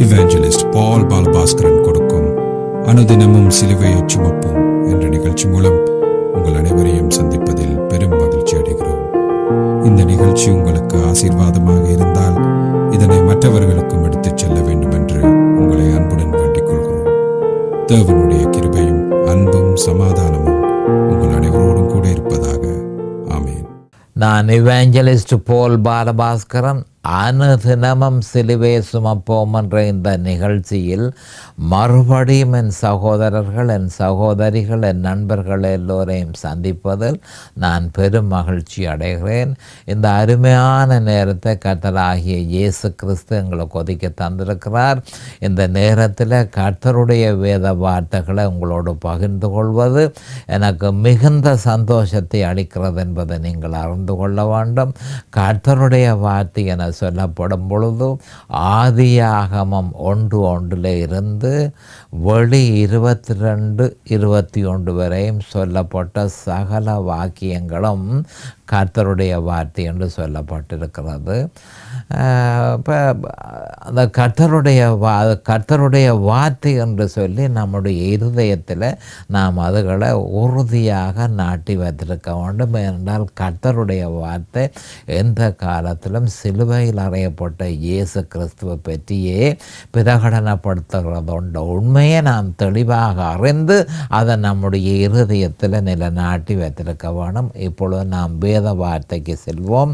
இவாஞ்சலிஸ்ட் பால் பாலபாஸ்கரன் கொடுக்கும் அனுதினமும் சிலுவையைச் சுமப்போம் என்ற நிகழ்ச்சி மூலம் உங்கள் அனைவரையும் சந்திப்பதில் பெரும் மகிழ்ச்சி அடைகிறோம். இந்த நிகழ்ச்சி உங்களுக்கு ஆசீர்வாதமாக இருந்தால் இதனை மற்றவர்களுக்கும் எடுத்துச் செல்ல வேண்டும் என்று உங்களை அன்புடன் வேண்டிக் கொள்கிறோம். தேவனுடைய கிருபையும் அன்பும் சமாதானமும் உங்கள் அனைவரோடும் கூட இருப்பதாக. ஆமேன். நான் இவாஞ்சலிஸ்ட் பால் பாலபாஸ்கரன். அனுதினமும் சிலுவை சுமப்போம் என்ற இந்த நிகழ்ச்சியில் மறுபடியும் என் சகோதரர்கள், என் சகோதரிகள், என் நண்பர்கள் எல்லோரையும் சந்திப்பதில் நான் பெரும் மகிழ்ச்சி அடைகிறேன். இந்த அருமையான நேரத்தை கர்த்தராகிய இயேசு கிறிஸ்து எங்களுக்கு ஒதுக்கி தந்திருக்கிறார். இந்த நேரத்தில் கர்த்தருடைய வேத வார்த்தைகளை உங்களோடு பகிர்ந்து கொள்வது எனக்கு மிகுந்த சந்தோஷத்தை அளிக்கிறது என்பதை நீங்கள் அறிந்து கொள்ள வேண்டும். கர்த்தருடைய வார்த்தை என சொல்லப்படும் பொழுது ஆதியாகமம் 1:1 இருந்து வெளி 22:21 வரையும் சொல்லப்பட்ட சகல வாக்கியங்களும் கர்த்தருடைய வார்த்தை என்று சொல்லப்பட்டிருக்கிறது. இப்போ அந்த கர்த்தருடைய வார்த்தை என்று சொல்லி நம்முடைய இருதயத்தில் நாம் அதுகளை உறுதியாக நாட்டி வைத்திருக்க வேண்டும். ஏனென்றால் கர்த்தருடைய வார்த்தை எந்த காலத்திலும் சிலுவையில் அறையப்பட்ட இயேசு கிறிஸ்துவை பற்றியே பிரகடனப்படுத்துகிறது என்ற உண்மையை நாம் தெளிவாக அறிந்து அதை நம்முடைய இருதயத்தில் நிலைநாட்டி வைத்திருக்க வேண்டும். இப்பொழுது நாம் வேத வார்த்தைக்கு செல்வோம்.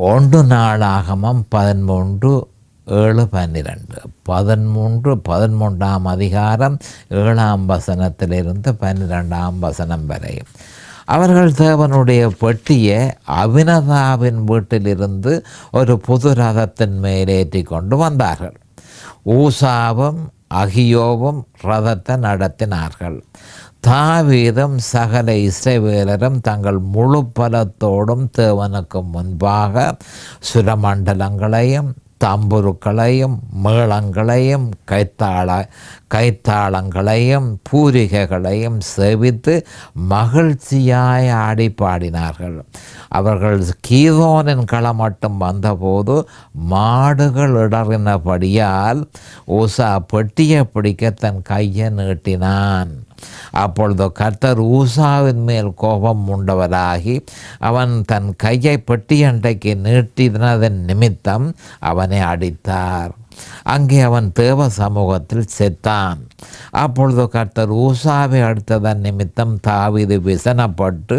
1 நாளாகமம் 13:7-12 13ஆம் அதிகாரம் 7ஆம் வசனத்திலிருந்து 12ஆம் வசனம் வரை. அவர்கள் தேவனுடைய பெட்டியை அபினதாவின் வீட்டிலிருந்து ஒரு புது ரதத்தின் மேலேற்றி கொண்டு வந்தார்கள். ஊசாவும் அகியோவும் ரதத்தை நடத்தினார்கள். தாவீதும் சகல இஸ்ரவேலரும் தங்கள் முழு பலத்தோடும் தேவனுக்கு முன்பாக சுரமண்டலங்களையும் தம்புருக்களையும் மேளங்களையும் கைத்தாளங்களையும் பூரிகைகளையும் சேவித்து மகிழ்ச்சியாய் ஆடி பாடினார்கள். அவர்கள் கீதோனின் களம் மட்டும் வந்தபோது மாடுகள் இடறினபடியால் ஊசா பெட்டியை பிடிக்க தன் கையை நீட்டினான். அப்பொழுது கர்த்தர் ஊசாவின் மேல் கோபம் உண்டவராகி அவன் தன் கையை பெட்டி அண்டைக்கு நீட்டினதன் நிமித்தம் அவனை அடித்தார். அங்கே அவன் தேவ சமூகத்தில் செத்தான். அப்பொழுது கர்த்தர் ஊசாவை அடித்ததன் நிமித்தம் தாவீது விசனப்பட்டு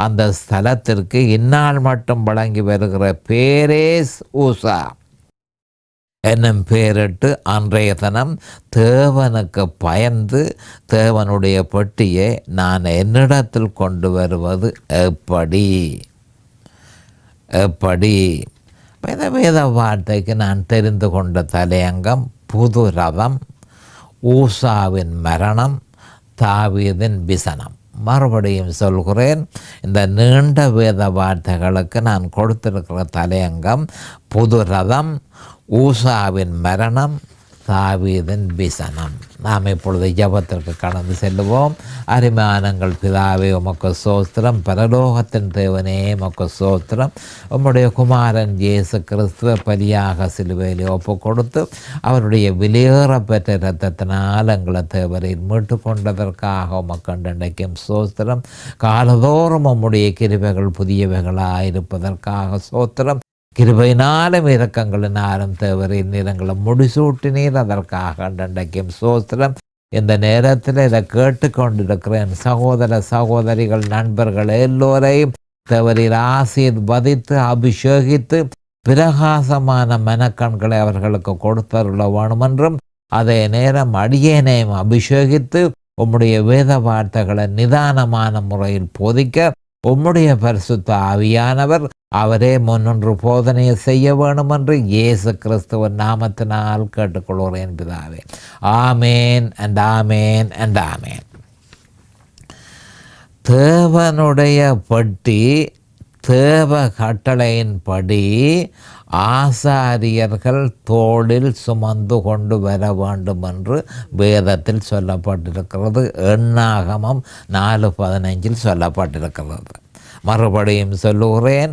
அந்த ஸ்தலத்திற்கு இந்நாள் மட்டும் வழங்கி வருகிற பேரேஸ் ஊசா என்னும் பெயரிட்டு அன்றைய தினம் தேவனுக்கு பயந்து தேவனுடைய பெட்டியை நான் என்னிடத்தில் கொண்டு வருவது எப்படி வேத வார்த்தைக்கு நான் தெரிந்து கொண்ட தலையங்கம் புது ரதம், ஊசாவின் மரணம், தாவீதின் விசனம். மறுபடியும் சொல்கிறேன், இந்த நீண்ட வேத வார்த்தைகளுக்கு நான் கொடுத்திருக்கிற தலையங்கம் புது ரதம், ஊசாவின் மரணம், தாவீதின் விசனம். நாம் இப்பொழுது ஜெபத்திற்கு கடந்து செல்லுவோம். அருமையானங்கள் பிதாவே, உமக்கு ஸ்தோத்திரம். பரலோகத்தின் தேவனே, உமக்கு ஸ்தோத்திரம். உம்முடைய குமாரன் இயேசு கிறிஸ்துவ பலியாக சிலுவையிலே ஒப்பு கொடுத்து அவருடைய வெளியேறப்பெற்ற இரத்தத்தினால் எங்களை தேவரில் மீட்டு கொண்டதற்காக உமக்கு இன்றைக்கும் ஸ்தோத்திரம். காலதோறும் உம்முடைய கிருபைகள் புதியவைகளாயிருப்பதற்காக ஸ்தோத்திரம். கிருபையினாலும் இரக்கங்களினாலும் தேவரின் நிறங்களை முடிசூட்டினீர், அதற்காக இன்றைக்கும் ஸ்தோத்திரம். இந்த நேரத்தில் இதை கேட்டுக்கொண்டிருக்கிறேன் சகோதர சகோதரிகள் நண்பர்கள் எல்லோரையும் தேவரில் ஆசீர்வதித்து அபிஷேகித்து பிரகாசமான மனக்கண்களை அவர்களுக்கு கொடுத்தருள வேணுமென்றும் அதே நேரம் அடியேனையும் அபிஷேகித்து உம்முடைய வேத வார்த்தைகளை நிதானமான முறையில் போதிக்க உம்முடைய பரிசுத்த ஆவியானவர் அவரே முன்னின்று போதனையை செய்ய வேணும் என்று இயேசு கிறிஸ்துவின் நாமத்தினால் கேட்டுக்கொள்கிறேன் பிதாவே. ஆமேன் அண்ட் ஆமேன் அண்ட் ஆமேன். தேவனுடைய பெட்டி தேவ கட்டளையின்படி ஆசாரியர்கள் தோளில் சுமந்து கொண்டு வர வேண்டும் என்று வேதத்தில் சொல்லப்பட்டிருக்கிறது. எண்ணாகமம் 4:15 சொல்லப்பட்டிருக்கிறது. மறுபடியும் சொல்லுகிறேன்,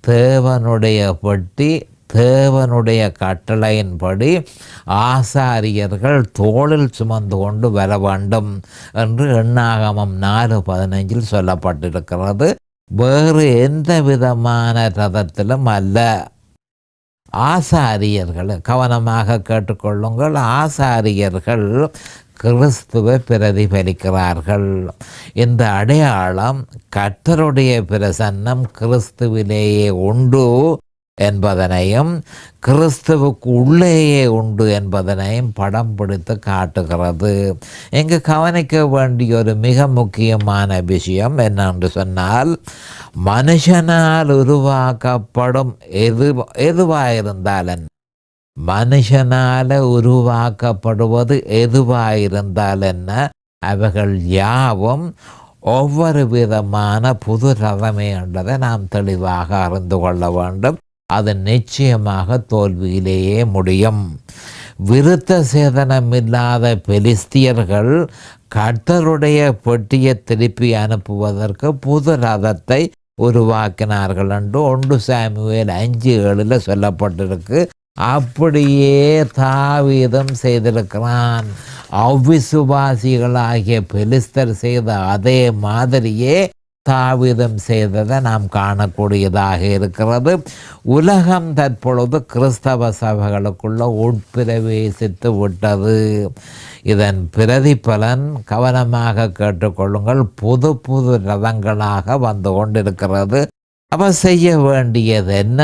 தேவனுடைய பெட்டி தேவனுடைய கட்டளையின்படி ஆசாரியர்கள் தோளில் சுமந்து கொண்டு வர வேண்டும் என்று எண்ணாகமம் 4:15 சொல்லப்பட்டிருக்கிறது. வேறு எந்த விதமான ரதத்திலும் அல்ல. ஆசாரியர்கள், கவனமாக கேட்டுக்கொள்ளுங்கள், ஆசாரியர்கள் கிறிஸ்துவை பிரதிபலிக்கிறார்கள். இந்த அடையாளம் கர்த்தருடைய பிரசன்னம் கிறிஸ்துவிலேயே உண்டு என்பதனையும் கிறிஸ்துவுக்கு உள்ளேயே உண்டு என்பதனையும் படம் பிடித்து காட்டுகிறது. இங்கு கவனிக்க வேண்டிய ஒரு மிக முக்கியமான விஷயம் என்னென்று சொன்னால், மனுஷனால் உருவாக்கப்படும் எதுவாயிருந்தாலும், மனுஷனால் உருவாக்கப்படுவது எதுவாயிருந்தால் என்ன, அவைகள் யாவும் ஒவ்வொரு விதமான புது ரதமே என்றதை நாம் தெளிவாக அறிந்து கொள்ள வேண்டும். அது நிச்சயமாக தோல்வியிலேயே முடியும். விருத்த சேதனமில்லாத பெலிஸ்தியர்கள் கர்த்தருடைய பெட்டியை திருப்பி அனுப்புவதற்கு புது ரதத்தை உருவாக்கினார்கள் என்று 1 சாமுவேல் 5:7 சொல்லப்பட்டிருக்கு. அப்படியே தாவீதும் செய்திருக்கிறான். அவ்விசுவாசிகளாகிய பெலிஸ்தர் செய்த அதே மாதிரியே தாவீதும் செய்ததை நாம் காணக்கூடியதாக இருக்கிறது. உலகம் தற்பொழுது கிறிஸ்தவ சபைகளுக்குள்ள உட்பிரவேசித்து விட்டது. இதன் பிரதிபலன், கவனமாக கேட்டுக்கொள்ளுங்கள், புது புது ரதங்களாக வந்து கொண்டிருக்கிறது. அப்போ செய்ய வேண்டியது என்ன,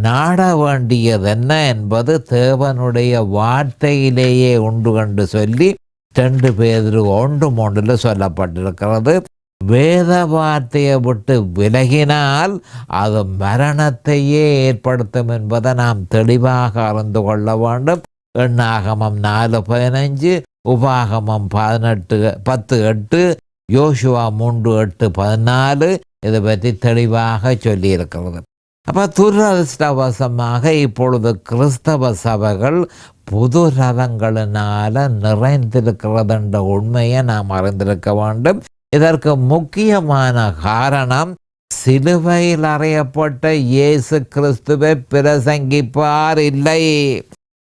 நாட வேண்டியது என்ன என்பது தேவனுடைய வார்த்தையிலேயே உண்டு என்று சொல்லி 2 பேதுரு 1:3 சொல்லப்பட்டிருக்கிறது. வேத வார்த்தையை விட்டு விலகினால் அது மரணத்தையே ஏற்படுத்தும் என்பதை நாம் தெளிவாக அறிந்து கொள்ள வேண்டும். எண்ணாகமம் 4:15, உபாகமம் 10:8, யோசுவா 3:8-14 இதை பற்றி தெளிவாக சொல்லியிருக்கிறது. அப்போ துரதிர்ஷ்டவசமாக இப்பொழுது கிறிஸ்தவ சபைகள் புது ரதங்களினால நிறைந்திருக்கிறது என்ற உண்மையை நாம் அறிந்திருக்க வேண்டும். இதற்கு முக்கியமான காரணம், சிலுவையில் அறையப்பட்ட இயேசு கிறிஸ்துவை பிரசங்கிப்பார் இல்லை,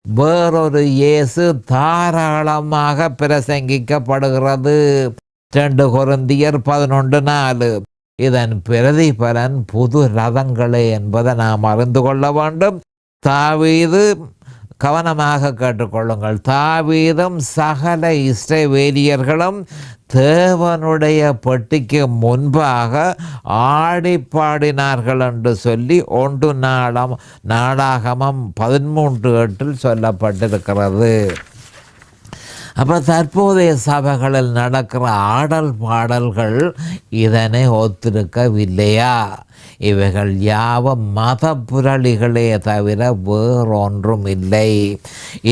வேறொரு இயேசு தாராளமாக பிரசங்கிக்கப்படுகிறது. 2 கொரிந்தியர் 11:4. இதன் பிரதிபலன் புது ரதங்களே என்பதை நாம் அறிந்து கொள்ள வேண்டும். தாவீது, கவனமாக கேட்டுக்கொள்ளுங்கள், தாவீதும் சகல இஸ்ரவேலியர்களும் தேவனுடைய பெட்டிக்கு முன்பாக ஆடி பாடினார்கள் என்று சொல்லி 1 நாளாகமம் 13:8 சொல்லப்பட்டிருக்கிறது. அப்போ தற்போதைய சபைகளில் நடக்கிற ஆடல் பாடல்கள் இதனை ஒத்திருக்கவில்லையா? இவைகள் யாவும் மத புரளிகளே தவிர வேறொன்றும் இல்லை.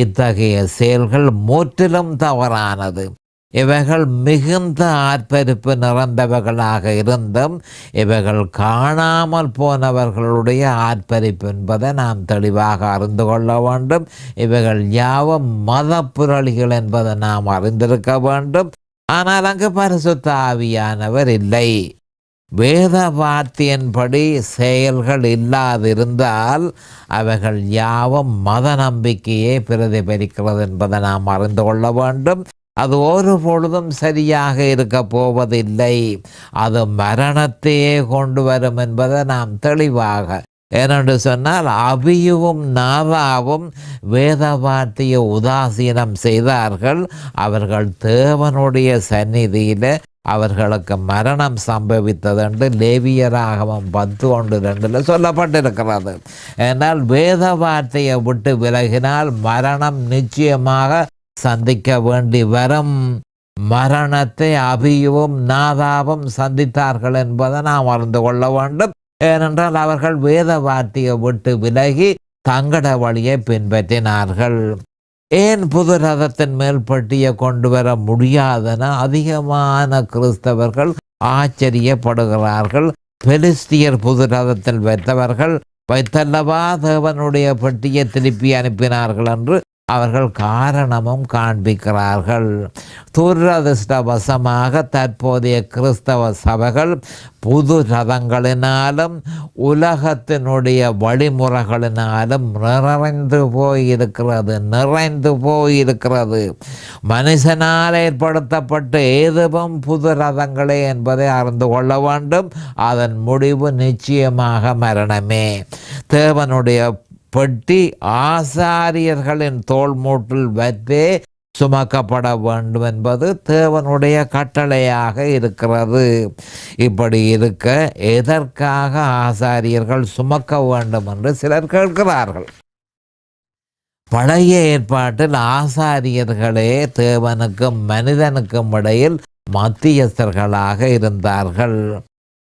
இத்தகைய செயல்கள் முற்றிலும் தவறானது. இவைகள் மிகுந்த ஆர்ப்பரிப்பு நிறைந்தவைகளாக இருந்தும் இவைகள் காணாமல் போனவர்களுடைய ஆர்ப்பரிப்பு என்பதை நாம் தெளிவாக அறிந்து கொள்ள வேண்டும். இவைகள் யாவும் மத புரளிகள் என்பதை நாம் அறிந்திருக்க வேண்டும். ஆனால் அங்கு பரிசுத்த ஆவியானவர் இல்லை. வேத வார்த்தையின்படி செயல்கள் இல்லாதிருந்தால் அவைகள் யாவும் மத நம்பிக்கையே பிரதிபலிக்கிறது என்பதை நாம் அறிந்து கொள்ள வேண்டும். அது ஒரு பொழுதும் சரியாக இருக்க போவதில்லை. அது மரணத்தையே கொண்டு வரும் என்பதை நாம் தெளிவாக, ஏனென்று சொன்னால் அபியுவும் நாதாவும் வேத வார்த்தையை உதாசீனம் செய்தார்கள். அவர்கள் தேவனுடைய சந்நிதியில் அவர்களுக்கு மரணம் சம்பவித்தது என்று லேவியராகமம் 10:1-2 சொல்லப்பட்டிருக்கிறது. ஏனால் வேத வார்த்தையை விட்டு விலகினால் மரணம் நிச்சயமாக சந்திக்க வேண்டி வரும். மரணத்தை அபியுவும் நாதாவும் சந்தித்தார்கள் என்பதை நாம் அறிந்து கொள்ள வேண்டும். ஏனென்றால் அவர்கள் வேத வார்த்தையை விட்டு விலகி தங்கட வழியை பின்பற்றினார்கள். ஏன் புது ரதத்தின் மேல் பட்டியை கொண்டு வர முடியாதென அதிகமான கிறிஸ்தவர்கள் ஆச்சரியப்படுகிறார்கள். பெலிஸ்தியர் புது ரதத்தில் வைத்தவர்கள் வைத்தல்லவா தேவனுடைய பட்டியை திருப்பி அனுப்பினார்கள் என்று அவர்கள் காரணமும் காண்பிக்கிறார்கள். துரதிருஷ்டவசமாக தற்போதைய கிறிஸ்தவ சபைகள் புது ரதங்களினாலும் உலகத்தினுடைய வழிமுறைகளினாலும் நிறைந்து போயிருக்கிறது. மனுஷனால் ஏற்படுத்தப்பட்ட ஏதுவும் புது ரதங்களே என்பதை அறிந்து கொள்ள வேண்டும். அதன் முடிவு நிச்சயமாக மரணமே. தேவனுடைய பெட்டி ஆசாரியர்களின் தோள் மூட்டில் வைத்தே சுமக்கப்பட வேண்டும் என்பது தேவனுடைய கட்டளையாக இருக்கிறது. இப்படி இருக்க எதற்காக ஆசாரியர்கள் சுமக்க வேண்டும் என்று சிலர் கேட்கிறார்கள். பழைய ஏற்பாட்டில் ஆசாரியர்களே தேவனுக்கும் மனிதனுக்கும் இடையில் மத்தியஸ்தர்களாக இருந்தார்கள்.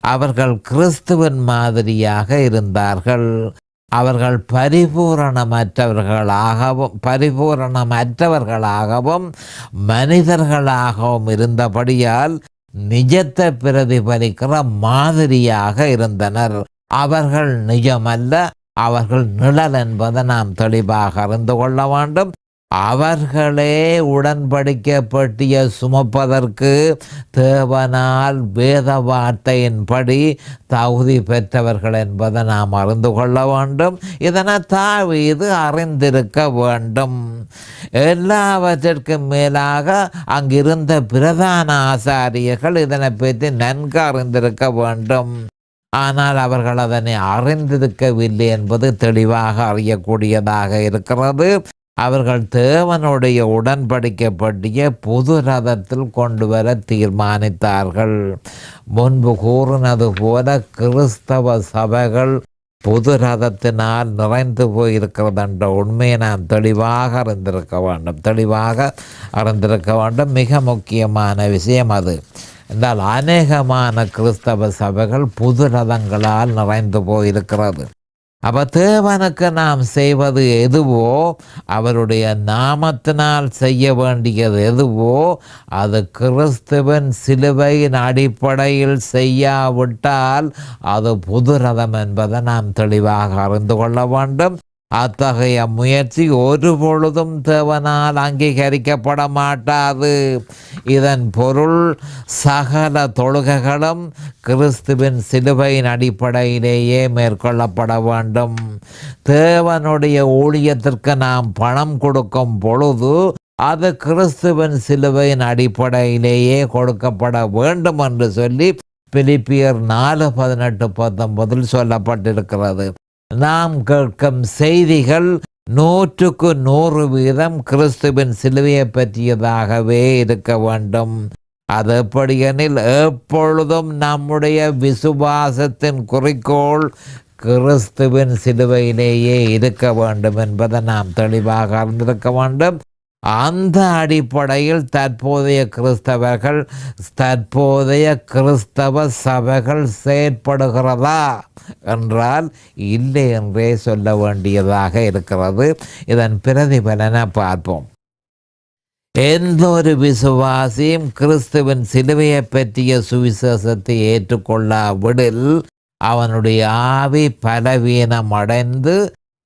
அவர்கள் கிறிஸ்துவின் மாதிரியாக இருந்தார்கள். அவர்கள் பரிபூரணமற்றவர்களாகவும் மனிதர்களாகவும் இருந்தபடியால் நிஜத்தை பிரதிபலிக்கிற மாதிரியாக இருந்தனர். அவர்கள் நிஜமல்ல, அவர்கள் நிழல் என்பதை நாம் தெளிவாக அறிந்து கொள்ள வேண்டும். அவர்களே உடன்படிக்கை பெட்டியை சுமப்பதற்கு தேவனால் வேத வார்த்தையின்படி தகுதி பெற்றவர்கள் என்பதை நாம் அறிந்து கொள்ள வேண்டும். இதனை தாவீது அறிந்திருக்க வேண்டும். எல்லாவற்றிற்கும் மேலாக அங்கிருந்த பிரதான ஆசாரியர்கள் இதனை பற்றி நன்கு அறிந்திருக்க வேண்டும். ஆனால் அவர்கள் அதனை அறிந்திருக்கவில்லை என்பது தெளிவாக அறியக்கூடியதாக இருக்கிறது. அவர்கள் தேவனுடைய உடன்படிக்கப்பட்டிய புது ரதத்தில் கொண்டு வர தீர்மானித்தார்கள். முன்பு கூறினது போல கிறிஸ்தவ சபைகள் புது ரதத்தினால் நிறைந்து போயிருக்கிறது என்ற உண்மையை நாம் தெளிவாக அறிந்திருக்க வேண்டும். மிக முக்கியமான விஷயம் அது. என்றால் அநேகமான கிறிஸ்தவ சபைகள் புது ரதங்களால் நிறைந்து போயிருக்கிறது. அப்போ தேவனுக்கு நாம் செய்வது எதுவோ, அவருடைய நாமத்தினால் செய்ய வேண்டியது எதுவோ, அது கிறிஸ்துவின் சிலுவையின் அடிப்படையில் செய்யாவிட்டால் அது புது ரதம் என்பதை நாம் தெளிவாக அறிந்து கொள்ள வேண்டும். அத்தகைய முயற்சி ஒரு பொழுதும் தேவனால் அங்கீகரிக்கப்பட மாட்டாது. இதன் பொருள் சகல தொழுகைகளும் கிறிஸ்துவின் சிலுவையின் அடிப்படையிலேயே மேற்கொள்ளப்பட வேண்டும். தேவனுடைய ஊழியத்திற்கு நாம் பணம் கொடுக்கும் பொழுது அது கிறிஸ்துவின் சிலுவையின் அடிப்படையிலேயே கொடுக்கப்பட வேண்டும் என்று சொல்லி பிலிப்பியர் 4:18-19 சொல்லப்பட்டிருக்கிறது. நாம் கேட்கும் செய்திகள் 100% கிறிஸ்துவின் சிலுவையை பற்றியதாகவே இருக்க வேண்டும். அது எப்படியெனில் எப்பொழுதும் நம்முடைய விசுவாசத்தின் குறிக்கோள் கிறிஸ்துவின் சிலுவையிலேயே இருக்க வேண்டும் என்பதை நாம் தெளிவாக அறிந்திருக்க வேண்டும். அந்த அடிப்படையில் தற்போதைய கிறிஸ்தவ சபைகள் செயற்படுகிறதா என்றால் இல்லை என்றே சொல்ல வேண்டியதாக இருக்கிறது. இதன் பிரதிபலனை பார்ப்போம். எந்த ஒரு விசுவாசியும் கிறிஸ்துவின் சிலுவையை பற்றிய சுவிசேஷத்தை ஏற்றுக்கொள்ளாவிடில் அவனுடைய ஆவி பலவீனமடைந்து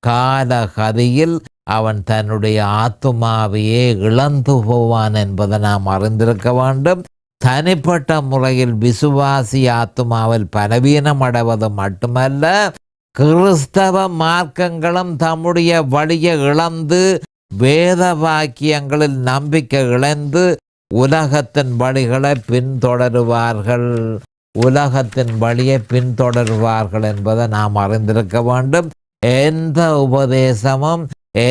காலகதியில் அவன் தன்னுடைய ஆத்துமாவையே இழந்து போவான் என்பதை நாம் அறிந்திருக்க வேண்டும். தனிப்பட்ட முறையில் விசுவாசி ஆத்துமாவில் பலவீனம் அடைவது மட்டுமல்ல, கிறிஸ்தவ மார்க்கங்களும் தம்முடைய வழியை இழந்து வேத வாக்கியங்களில் நம்பிக்கை இழந்து உலகத்தின் வழியை பின்தொடருவார்கள் என்பதை நாம் அறிந்திருக்க வேண்டும். எந்த உபதேசமும்,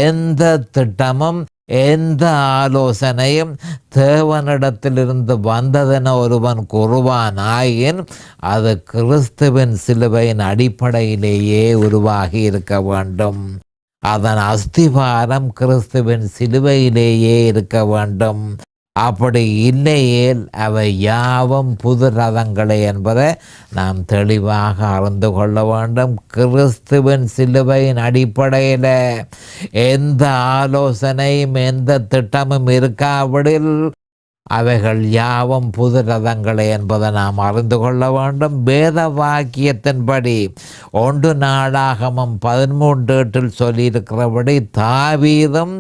எந்த திட்டமும், எந்த ஆலோசனையும் தேவனிடத்திலிருந்து வந்ததென ஒருவன் கூறுவானாயின் அது கிறிஸ்துவின் சிலுவையின் அடிப்படையிலேயே உருவாகி இருக்க வேண்டும். அதன் அஸ்திவாரம் கிறிஸ்துவின் சிலுவையிலேயே இருக்க வேண்டும். அப்படி இல்லையேல் அவை யாவும் புது ரதங்களே என்பதை நாம் தெளிவாக அறிந்து கொள்ள வேண்டும். கிறிஸ்துவின் சிலுவையின் அடிப்படையில் எந்த ஆலோசனையும் எந்த திட்டமும் இருக்காவிடில் அவைகள் யாவும் புது ரதங்களே என்பதை நாம் அறிந்து கொள்ள வேண்டும். வேத வாக்கியத்தின்படி 1 நாளாகமம் 13:8 சொல்லியிருக்கிறபடி தாவீதும்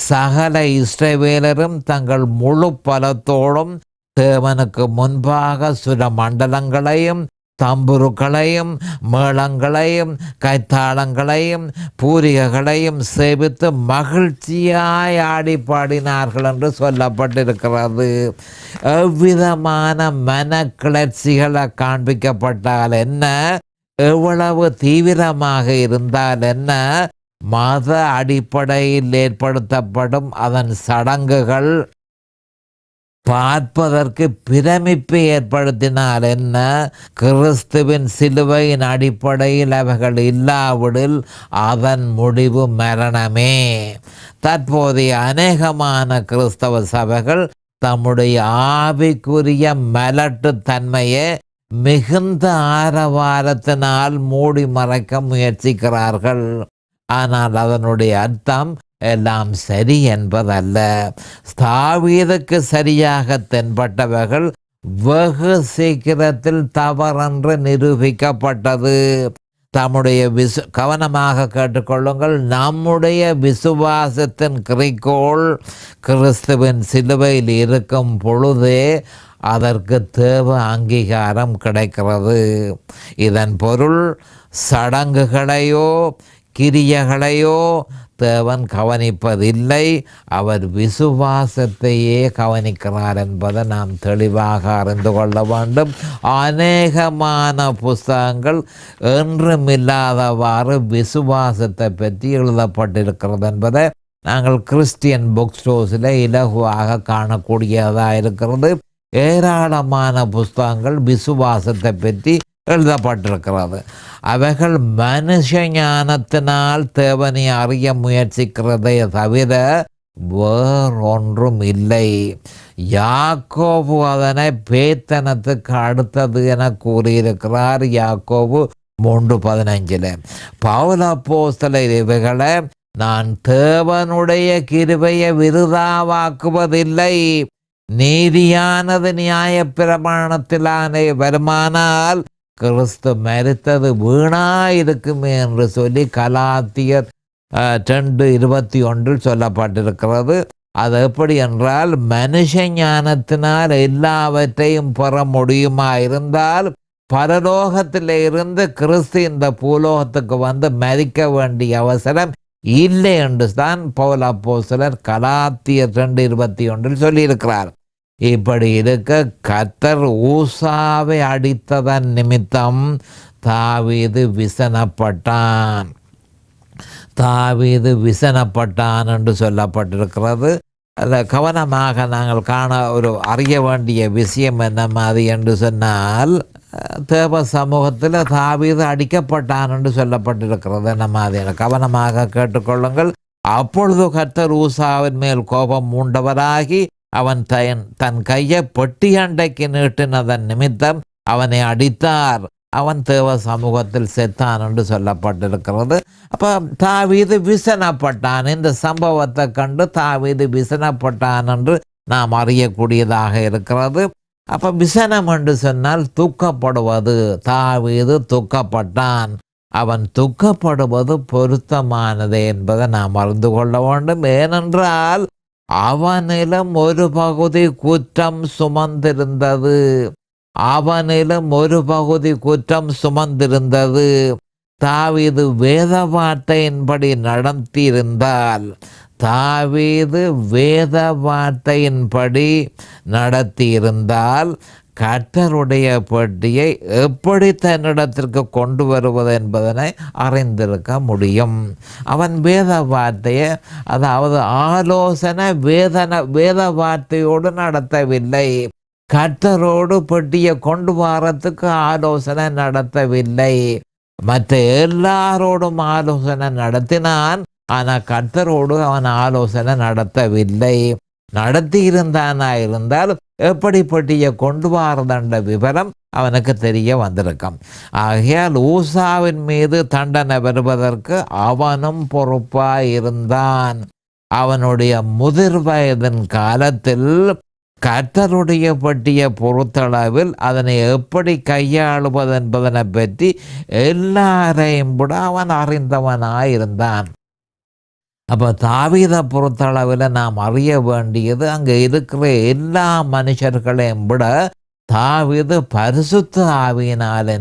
சகல இஸ்ரவேலரும் தங்கள் முழு பலத்தோடும் தேவனுக்கு முன்பாக சுர மண்டலங்களையும் தம்புருக்களையும் மேளங்களையும் கைத்தாளங்களையும் பூரிகைகளையும் சேவித்து மகிழ்ச்சியாய் ஆடி பாடினார்கள் என்று சொல்லப்பட்டிருக்கிறது. எவ்விதமான மன கிளர்ச்சிகளை காண்பிக்கப்பட்டால் என்ன, எவ்வளவு தீவிரமாக இருந்தால் என்ன, மத அடிப்படையில் ஏற்படுத்தப்படும் அதன் சடங்குகள் பார்ப்பதற்கு பிரமிப்பை ஏற்படுத்தினால் என்ன, கிறிஸ்துவின் சிலுவையின் அடிப்படையில் அவைகள் இல்லாவிடில் அதன் முடிவு மரணமே. தற்போதைய அநேகமான கிறிஸ்தவ சபைகள் தம்முடைய ஆவிக்குரிய மலட்டு தன்மையை மிகுந்த ஆரவாரத்தினால் மூடி மறைக்க முயற்சிக்கிறார்கள். ஆனால் அதனுடைய அர்த்தம் எல்லாம் சரி என்பதல்ல. தாவீதுக்கு சரியாக தென்பட்டவர்கள் வெகு சீக்கிரத்தில் தவறென்று நிரூபிக்கப்பட்டது. தம்முடைய கவனமாக கேட்டுக்கொள்ளுங்கள். நம்முடைய விசுவாசத்தின் குறிக்கோள் கிறிஸ்துவின் சிலுவையில் இருக்கும் பொழுதே அதற்கு தேவ அங்கீகாரம் கிடைக்கிறது. இதன் பொருள் சடங்குகளையோ கிரியைகளையோ தேவன் கவனிப்பதில்லை, அவர் விசுவாசத்தையே கவனிக்கிறார் என்பதை நாம் தெளிவாக அறிந்து கொள்ள வேண்டும். அநேகமான புஸ்தகங்கள் என்றுமில்லாதவாறு விசுவாசத்தை பற்றி எழுதப்பட்டிருக்கிறது என்பதை நாங்கள் கிறிஸ்டியன் புக் ஸ்டோர்ஸில் இலகுவாக காணக்கூடியதாக இருக்கிறது. ஏராளமான புஸ்தகங்கள் விசுவாசத்தை பற்றி எழுதப்பட்டிருக்கிறது. அவைகள் மனுஷ ஞானத்தினால் தேவனை அறிய முயற்சிக்கிறதை தவிர வேறொன்றும் இல்லை. யாக்கோபு அதனை பேத்தனத்துக்கு அடுத்தது என கூறியிருக்கிறார். யாக்கோபு 3:15. பவுல் அப்போஸ்தலர் இவைகளை நான் தேவனுடைய கிருபையை விருதாவாக்குவதில்லை, நீதியானது நியாய பிரமாணத்திலான வருமானால் கிறிஸ்து மரித்தது வீணாயிருக்குமே என்று சொல்லி கலாத்தியர் 2:21 சொல்லப்பட்டிருக்கிறது. அது எப்படி என்றால், மனுஷ ஞானத்தினால் எல்லாவற்றையும் பெற முடியுமா இருந்தால் பரலோகத்தில் இருந்து கிறிஸ்து இந்த பூலோகத்துக்கு வந்து மரிக்க வேண்டிய அவசரம் இல்லை என்று தான் பவுல் அப்போஸ்தலர் கலாத்தியர் 2:21 சொல்லியிருக்கிறார். இப்படி இருக்க கர்த்தர் ஊசாவை அடித்ததன் நிமித்தம் தாவீது விசனப்பட்டான். தாவீது விசனப்பட்டான் என்று சொல்லப்பட்டிருக்கிறது. அதில் கவனமாக நாங்கள் அறிய வேண்டிய விஷயம் என்ன மாதிரி என்று சொன்னால், தேவ சமூகத்தில் தாவீது அடிக்கப்பட்டான் என்று சொல்லப்பட்டிருக்கிறது. என்ன மாதிரி கவனமாக கேட்டுக்கொள்ளுங்கள். அப்பொழுது கர்த்தர் ஊசாவின் மேல் கோபம் மூண்டவராகி அவன் தன் கையை பெட்டி அண்டைக்கு நீட்டினதன் நிமித்தம் அவனை அடித்தார். அவன் தேவ சமூகத்தில் செத்தான் என்று சொல்லப்பட்டிருக்கிறது. அப்போ தாவீது விசனப்பட்டான். இந்த சம்பவத்தை கண்டு தாவீது விசனப்பட்டான் என்று நாம் அறியக்கூடியதாக இருக்கிறது. அப்போ விசனம் என்று சொன்னால் துக்கப்படுவது. தாவீது துக்கப்பட்டான். அவன் துக்கப்படுவது பொருத்தமானது என்பதை நாம் அறிந்து கொள்ள வேண்டும். ஏனென்றால் அவனிலும் ஒரு பகுதி குற்றம் சுமந்திருந்தது. அவனிலும் ஒரு பகுதி குற்றம் சுமந்திருந்தது. தாவீது வேத வார்த்தையின்படி நடத்தியிருந்தால், தாவீது வேத வார்த்தையின்படி நடத்தியிருந்தால் கர்த்தருடைய பெட்டியை எப்படி தன்னிடத்திற்கு கொண்டு வருவது என்பதனை அறிந்திருக்க முடியும். அவன் வேத வார்த்தையை, அதாவது ஆலோசனை வேத வார்த்தையோடு நடத்தவில்லை. கர்த்தரோடு பெட்டியை கொண்டு வரத்துக்கு ஆலோசனை நடத்தவில்லை. மற்ற எல்லாரோடும் ஆலோசனை நடத்தினான். ஆனால் கர்த்தரோடு அவன் ஆலோசனை நடத்தவில்லை. நடத்தி இருந்தானா இருந்தால் எப்படி பெட்டியை கொண்டு வரதண்ட விவரம் அவனுக்கு தெரிய வந்திருக்கும். ஆகையால் ஊசாவின் மீது தண்டனை பெறுவதற்கு அவனும் பொறுப்பாய் இருந்தான். அவனுடைய முதிர் வயதின் காலத்தில் கர்த்தருடைய பெட்டியை பொறுத்தளவில் அதனை எப்படி கையாளுவது என்பதனை பற்றி எல்லாரையும் விட அவன் அறிந்தவனாயிருந்தான். அப்போ தாவீதை பொறுத்தளவில் நாம் அறிய வேண்டியது அங்கே இருக்கிற எல்லா மனுஷர்களையும் விட தாவீது பரிசுத்த ஆவியினால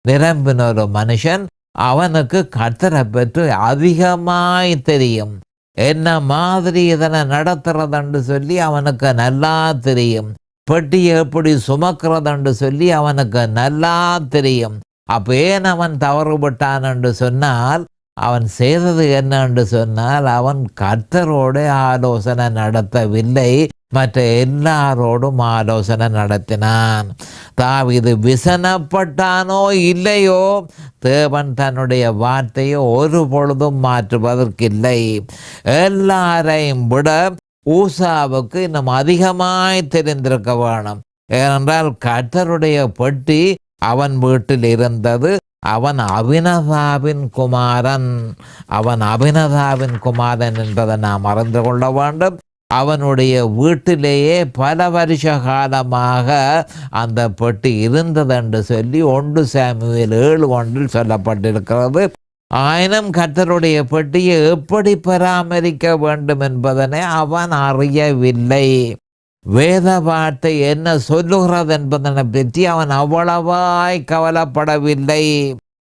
நிரம்பின ஒரு மனுஷன். அவனுக்கு கர்த்தரை பற்றி அதிகமாய் தெரியும். என்ன மாதிரி இதனை நடத்துறதுன்னு சொல்லி அவனுக்கு நல்லா தெரியும். பெட்டியை எப்படி சுமக்கிறதுன்னு சொல்லி அவனுக்கு நல்லா தெரியும். அப்போ ஏன் அவன் தவறுபட்டான் என்று சொன்னால், அவன் செய்தது என்னன்னு சொன்னால், அவன் கர்த்தரோடு ஆலோசனை நடத்தவில்லை, மற்ற எல்லாரோடும் ஆலோசனை நடத்தினான். தாவீது விசனப்பட்டானோ இல்லையோ, தேவன் தன்னுடைய வார்த்தையை ஒரு பொழுதும் மாற்றுவதற்கில்லை. எல்லாரையும் விட ஊசாவுக்கு இன்னும் அதிகமாய் தெரிந்திருக்க வேணும். ஏனென்றால் கர்த்தருடைய பெட்டி அவன் வீட்டில் இருந்தது. அவன் அபினதாவின் குமாரன் என்பதை நாம் அறிந்து கொள்ள வேண்டும். அவனுடைய வீட்டிலேயே பல வருஷ காலமாக அந்த பெட்டி இருந்தது என்று சொல்லி 1 சாமுவேல் 7:1 சொல்லப்பட்டிருக்கிறது. ஆயினும் கர்த்தருடைய பெட்டியை எப்படி பராமரிக்க வேண்டும் என்பதனை அவன் அறியவில்லை. வேத வார்த்தை என்ன சொல்லுகிறது என்பதனை பற்றி அவன் அவ்வளவாய் கவலைப்படவில்லை.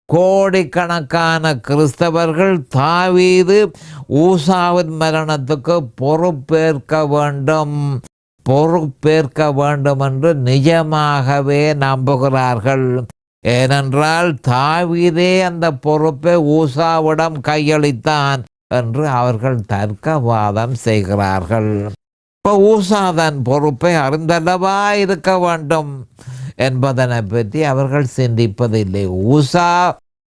கோடிக்கணக்கான கிறிஸ்தவர்கள் தாவீது ஊசாவின் மரணத்துக்கு பொறுப்பேற்க வேண்டும் என்று நிஜமாகவே நம்புகிறார்கள். ஏனென்றால் தாவீதே அந்த பொறுப்பை ஊசாவிடம் கையளித்தான் என்று அவர்கள் தர்க்கவாதம் செய்கிறார்கள். இப்போ ஊசா தன் பொறுப்பை அறிந்தல்லவா இருக்க வேண்டும் என்பதனை பற்றி அவர்கள் சிந்திப்பதில்லை.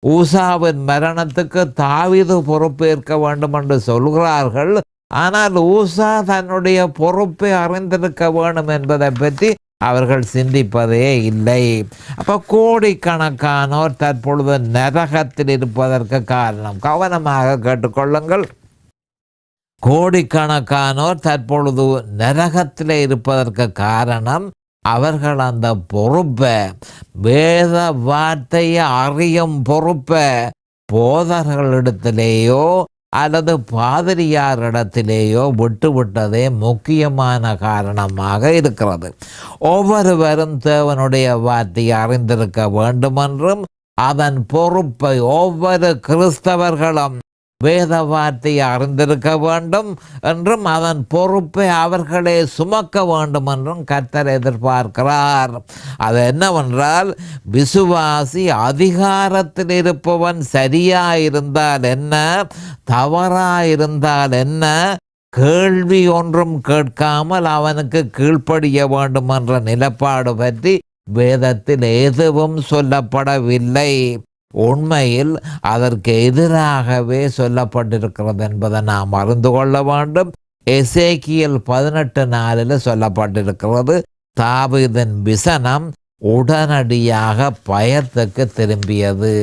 ஊசாவின் மரணத்துக்கு தாவீது பொறுப்பேற்க வேண்டும் என்று சொல்கிறார்கள். ஆனால் ஊசா தன்னுடைய பொறுப்பை அறிந்திருக்க வேண்டும் என்பதை பற்றி அவர்கள் சிந்திப்பதே இல்லை. அப்போ கோடிக்கணக்கானோர் தற்பொழுது நரகத்தில் இருப்பதற்கு காரணம், கவனமாக கேட்டுக்கொள்ளுங்கள், கோடிக்கணக்கானோர் தற்பொழுது நரகத்தில் இருப்பதற்கு காரணம் அவர்கள் அந்த பொறுப்பை, வேத வார்த்தையை அறியும் பொறுப்பை போதர்களிடத்திலேயோ அல்லது பாதிரியாரிடத்திலேயோ விட்டுவிட்டதே முக்கியமான காரணமாக இருக்கிறது. ஒவ்வொருவரும் தேவனுடைய வார்த்தையை அறிந்திருக்க வேண்டுமென்றும் அதன் பொறுப்பை ஒவ்வொரு கிறிஸ்தவர்களும் வேத வார்த்தையை அறிந்திருக்க வேண்டும் என்றும் அதன் பொறுப்பை அவர்களே சுமக்க வேண்டும் என்றும் கர்த்தர் எதிர்பார்க்கிறார். அது என்னவென்றால், விசுவாசி அதிகாரத்தில் இருப்பவன் சரியாயிருந்தால் என்ன, தவறாயிருந்தால் என்ன, கேள்வி ஒன்றும் கேட்காமல் அவனுக்கு கீழ்ப்படிய வேண்டும் என்ற நிலப்பாடு பற்றி வேதத்தில் எதுவும் சொல்லப்படவில்லை. உண்மையில் அதற்கு எதிராகவே சொல்லப்பட்டிருக்கிறது என்பதை நாம் அறிந்து கொள்ள வேண்டும். எசேக்கியேல் 18:4 சொல்லப்பட்டிருக்கிறது, தாவீதின் விசனம் உடனடியாக பயத்துக்கு திரும்பியது.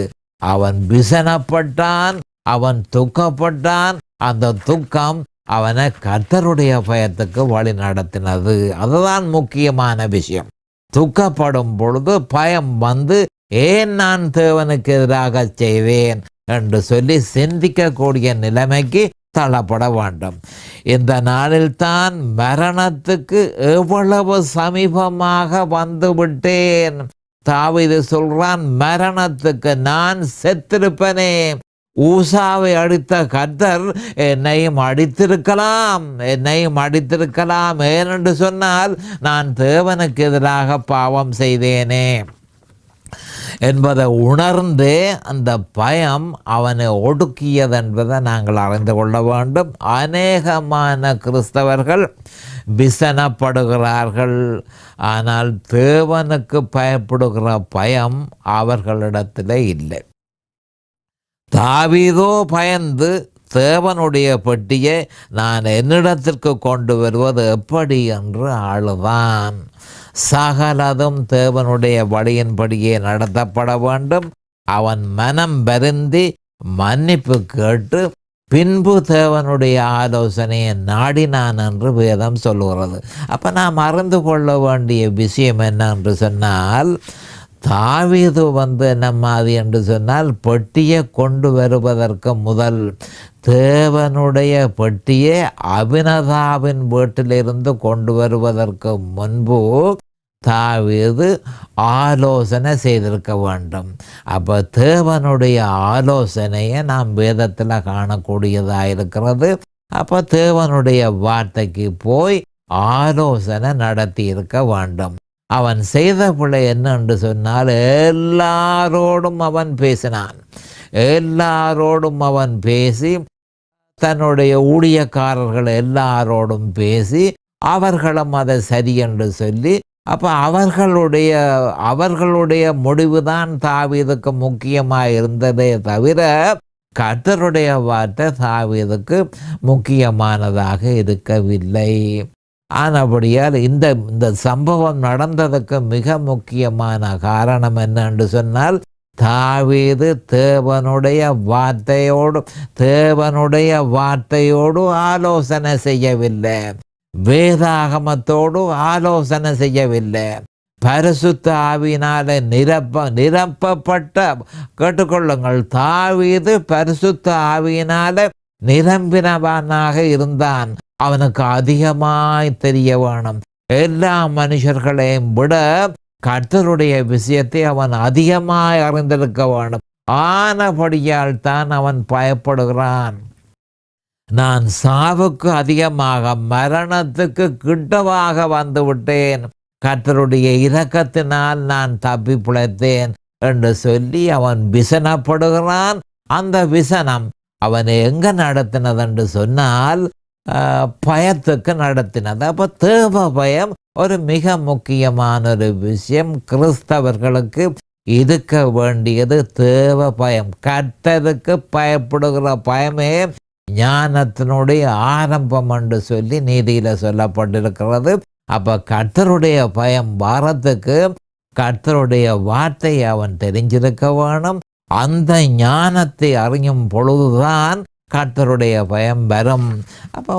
அவன் விசனப்பட்டான், அவன் துக்கப்பட்டான். அந்த துக்கம் அவனை கர்த்தருடைய பயத்துக்கு வழி நடத்தினது. அதுதான் முக்கியமான விஷயம். துக்கப்படும் பொழுது பயம் வந்து, ஏன் நான் தேவனுக்கு எதிராக செய்தேன் என்று சொல்லி சிந்திக்கக்கூடிய நிலைமைக்கு தள்ளப்பட வேண்டும். இந்த நாளில்தான் மரணத்துக்கு எவ்வளவு சமீபமாக வந்து விட்டேன். தாவீது சொல்றான், மரணத்துக்கு நான் செத்திருப்பனே. ஊசாவை அடித்த கர்த்தர் என்னையும் அடித்திருக்கலாம். ஏனென்று சொன்னால் நான் தேவனுக்கு எதிராக பாவம் செய்தேனே என்பதை உணர்ந்து அந்த பயம் அவனை ஒடுக்கியது என்பதை நாங்கள் அறிந்து கொள்ள வேண்டும். அநேகமான கிறிஸ்தவர்கள் விசனப்படுகிறார்கள், ஆனால் தேவனுக்கு பயப்படுகிற பயம் அவர்களிடத்தில் இல்லை. தாவீதோ பயந்து தேவனுடைய பெட்டியை நான் என்னிடத்திற்கு கொண்டு வருவது எப்படி என்று ஆளுதான். சகலதும் தேவனுடைய வழியின்படியே நடத்தப்பட வேண்டும். அவன் மனம் வருந்தி மன்னிப்பு கேட்டு பின்பு தேவனுடைய ஆலோசனையை நாடினான் என்று வேதம் சொல்லுகிறது. அப்போ நாம் அறிந்து கொள்ள வேண்டிய விஷயம் என்ன என்று சொன்னால், தாவீது என்ன மாதிரி என்று சொன்னால், பெட்டியை கொண்டு வருவதற்கு முதல் தேவனுடைய பெட்டியை அபினதாவின் வீட்டிலிருந்து கொண்டு வருவதற்கு முன்பு தாவீது ஆலோசனை செய்திருக்க வேண்டும். அப்போ தேவனுடைய ஆலோசனையை நாம் வேதத்தில் காணக்கூடியதாக இருக்கிறது. அப்போ தேவனுடைய வார்த்தைக்கு போய் ஆலோசனை நடத்தி இருக்க வேண்டும். அவன் செய்த பிள்ளை என்னென்று சொன்னால், எல்லாரோடும் அவன் பேசினான். எல்லாரோடும் அவன் பேசி தன்னுடைய ஊழியக்காரர்கள் எல்லாரோடும் பேசி அவர்களும் அதை சரி என்று சொல்லி, அப்போ அவர்களுடைய முடிவுதான் தாவீதுக்கு முக்கியமாக இருந்ததே தவிர கர்த்தருடைய வார்த்தை தாவீதுக்கு முக்கியமானதாக இருக்கவில்லை. ஆனபடியால் இந்த சம்பவம் நடந்ததுக்கு மிக முக்கியமான காரணம் என்னென்று சொன்னால், தாவீது தேவனுடைய வார்த்தையோடு ஆலோசனை செய்யவில்லை, வேதாகமத்தோடு ஆலோசனை செய்யவில்லை, பரிசுத்த ஆவியினால நிரப்பப்பட்ட கேட்டுக்கொள்ளுங்கள், தாவீது பரிசுத்த ஆவியினால நிரம்பினவனாக இருந்தான். அவனுக்கு அதிகமாய் தெரிய வேணும். எல்லா மனுஷர்களையும் விட கர்த்தருடைய விஷயத்தை அவன் அதிகமாய் அறிந்திருக்க வேணும். ஆனபடியால் தான் அவன் பயப்படுகிறான். நான் சாவுக்கு அதிகமாக மரணத்துக்கு கிட்டவாக வந்து விட்டேன், கர்த்தருடைய இரக்கத்தினால் நான் தப்பி பிழைத்தேன் என்று சொல்லி அவன் விசனப்படுகிறான். அந்த விசனம் அவனை எங்கே நடத்தினது என்று சொன்னால், பயத்துக்கு நடத்தினது. அப்போ தேவ பயம் ஒரு மிக முக்கியமான ஒரு விஷயம். கிறிஸ்தவர்களுக்கு இருக்க வேண்டியது தேவ பயம். கர்த்தருக்கு பயப்படுகிற பயமே ஞானத்தினுடைய ஆரம்பம் என்று சொல்லி நீதியில் சொல்லப்பட்டிருக்கிறது. அப்போ கர்த்தருடைய பயம் வாரத்துக்கு கர்த்தருடைய வார்த்தையை அவன் தெரிஞ்சிருக்க வேணும். அந்த ஞானத்தை அறியும் பொழுதுதான் கர்த்தருடைய பயம் வரும். அப்போ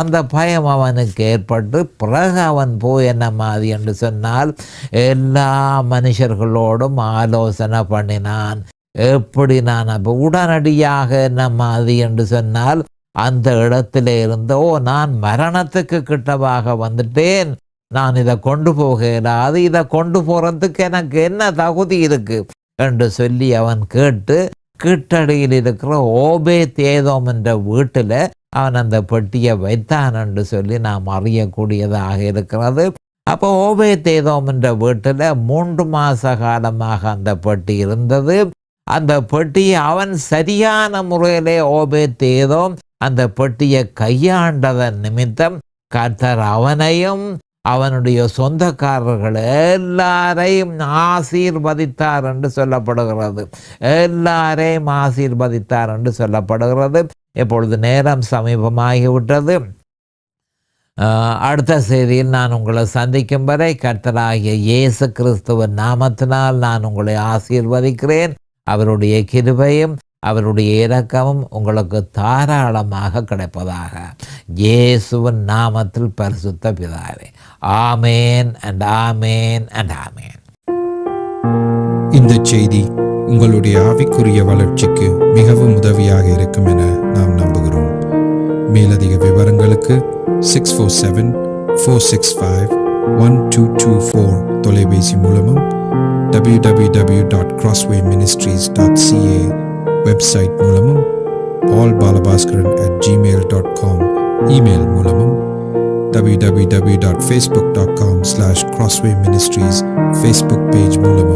அந்த பயம் அவனுக்கு ஏற்பட்டு பிறகு அவன் போய் என்ன மாதிரி என்று சொன்னால், எல்லா மனுஷர்களோடும் ஆலோசனை பண்ணினான். எப்படி நான் அப்போ உடனடியாக என்ன மாதிரி என்று சொன்னால், அந்த இடத்துல இருந்தோ நான் மரணத்துக்கு கிட்டவாக வந்துட்டேன், நான் இதை கொண்டு போக இயலாது, இதை கொண்டு போகிறதுக்கு எனக்கு என்ன தகுதி இருக்கு என்று சொல்லி அவன் கேட்டு கீட்டடியில் இருக்கிற ஓபேத்-ஏதோம் என்ற வீட்டில் அவன் அந்த பெட்டியை வைத்தான் என்று சொல்லி நாம் அறியக்கூடியதாக இருக்கிறது. அப்போ ஓபேத்-ஏதோம் என்ற வீட்டில் 3 மாத காலமாக அந்த பெட்டி இருந்தது. அந்த பெட்டியை அவன் சரியான முறையிலே ஓபேத்-ஏதோம் அந்த பெட்டியை கையாண்டதன் நிமித்தம் கர்த்தர் அவனையும் அவனுடைய சொந்தக்காரர்கள் எல்லாரையும் ஆசீர்வதித்தார் என்று சொல்லப்படுகிறது. எல்லாரையும் ஆசீர்வதித்தார் என்று சொல்லப்படுகிறது. இப்பொழுது நேரம் சமீபமாகிவிட்டது. அடுத்த செய்தியில் நான் உங்களை சந்திக்கும் வரை கர்த்தராகிய இயேசு கிறிஸ்துவின் நாமத்தினால் நான் உங்களை ஆசீர்வதிக்கிறேன். அவருடைய கிருபையும் அவருடைய இரக்கமும் உங்களுக்கு தாராளமாக கிடைப்பதாக. இயேசுவின் நாமத்தில் பரிசுத்த பிதாவே, ஆமேன் அண்ட் ஆமேன் அண்ட் ஆமேன். இந்த செய்தி உங்களுடைய ஆவிக்குரிய வளர்ச்சிக்கு மிகவும் உதவியாக இருக்கும் என நாம் நம்புகிறோம். மேலதிக விவரங்களுக்கு 647-465-1224 தொலைபேசி மூலமும் www.crosswayministries.ca வெப்சைட் மூலமும் paulbalabhaskaran@gmail.com இமெயில் மூலமும் www.facebook.com/crosswayministries ஃபேஸ்புக் பேஜ் மூலமும்